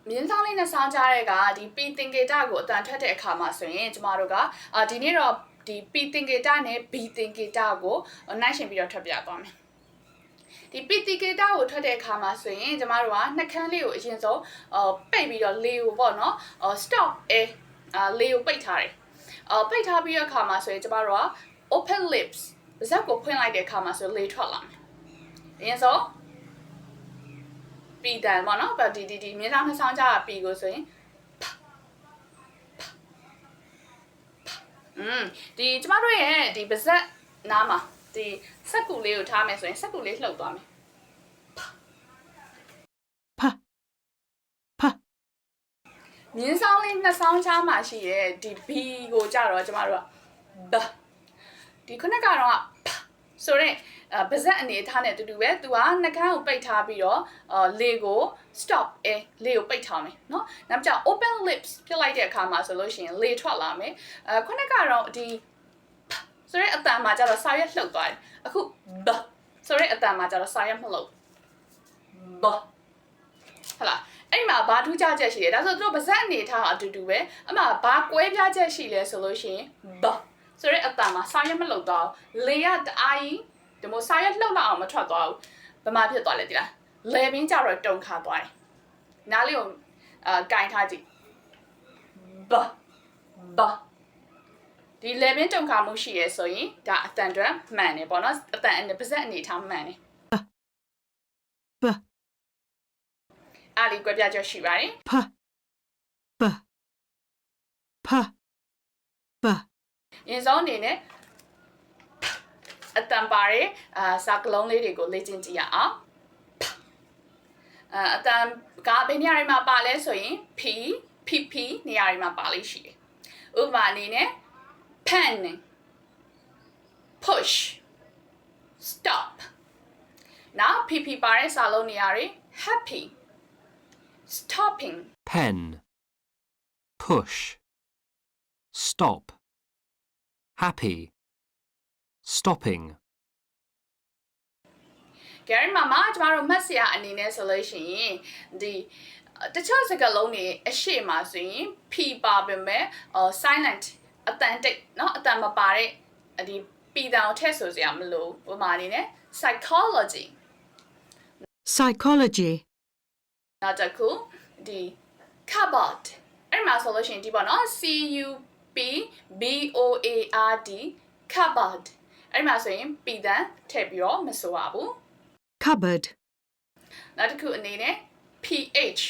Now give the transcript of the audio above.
မြင်းဆောင်လေးနဲ့စောင်းကြတဲ့ကဒီပီတင်ကေတာကိုအတန်ထွက်တဲ့အခါမှာဆိုရင်ကျမတို့ကဒီနေ့တော့ဒီပီတင်ကေတာနဲ့ဘီတင်ကေတာကိုနှိုင်းယှဉ်ပြီးတော့ထွက်ပြသွားမယ်ဒီပီတင်ကေတာကိုထွက်တဲ့အခါမှာဆိုရင်ကျမတို့ကနှက်ခမ်းလေးကိုအရင်ဆုံးပိတ်ပြီးတော့လေကိုပေါ့နော်stop လေကိုပိတ်ထားတယ်ပိတ်ထားပြီးတဲ့အခါမှာဆိုရင်ကျမတို့က open lips ဇက်ကိုဖွင့်လိုက်တဲ့အခါမှာဆိုလေထွက်လာမယ်အရင်ဆုံးပီတန်ပေါ့နော်ဒီမြင်းဆောင်နှဆောင်ကြတာပီကိုဆိုရင်ဒီကျမတို့ရဲ့ဒီပါဇက်နားမှာဒီစက်ကူလေးကိုထားမယ်ဆိုရင်စက်ကူလေးလှုပ်သွားမယ်မြင်းဆောင်လေးနှစ်ဆောင်ချားမှာရှိရဲ့ဒီဘီကိုကြတော့ကျမတို့ကဘဒီခုနကတော့ဆိုရင်ပါဇက်အနေထားနဲ့တူတူပဲသူကနှကန်းကိုပိတ်ထားပြီးတော့လေကို stop လေကိုပိတ်ထားမယ်เนาะနောက်ကျ open lips ဖြစ်လိုက်တဲ့အခါမှာဆိုလို့ရှိရင်လေထွက်လာမယ်ခုနကတော့ဒီဆိုရင်အတန်မှာကျတော့စာရွက်လှုပ်သွားတယ်အခုဘဆိုရင်အတန်မှာကျတော့စာရွက်မလှုပ်ဘဟုတ်လားအဲ့မှာဘာထူးခြားချက်ရှိလဲဒါဆိုသူတို့ပါဇက်အနေထားအတူတူပဲအမှဘာကွဲပြားချက်ရှိလဲဆိုလို့ရှိရင်ဘဆိုရင်အတန်မှာစာရွက်မလှုပ်တော့လေကတအားကြီးဒီမို့စာရွက်လှုပ်လောက်အောင်မထွက်သွားဘူးဘယ်မှာဖြစ်သွားလဲဒီလားလေပင်းကြတော့တုံခါသွားတယ်နားလေးကိုကင်ထားကြည့်ဘဒီလေပင်းတုံခါမှုရှိရဲဆိုရင်ဒါအတန်တွက်မှန်တယ်ပေါ့နော်အတန်ပါဇက်အနေထားမှန်တယ်အားလေးကြွပြချက်ရှိပါတယ်ရင်ဆုံးအနေနဲ့အတန်ပါရဲစာကလုံးလေးတွေကိုလေ့ကျင့်ကြည့်ရအောင်အတန်ကဘယ်နေရာတွေမှာပါလဲဆိုရင် p နေရာတွေမှာပါလိမ့်ရှိတယ်ဥပမာအနေနဲ့ pen push stop နောက် pp ပါတဲ့စာလုံးနေရာတွေ happy stopping pen push stop happy stopping ကဲမမကျမတို့မှတ်စရာအနေနဲ့ဆိုလို့ရှိရင်ဒီတချို့စကားလုံးတွေအရှိမဆိုရင် p ပါပေမဲ့silent အတန်တိတ်เนาะအတန်မပါတဲ့ဒီ p တောင်ထည့်ဆိုစရာမလိုဥပမာအနေနဲ့ psychology နောက်တစ်ခုဒီ cupboard အဲ့မှာဆိုလို့ရှိရင်ဒီပေါ့เนาะcupboard cupboard အဲ့မှာဆိုရင် p တန်ထည့်ပြီးတော့မဆိုရဘူး cupboard နောက်တစ်ခုအနေနဲ့ ph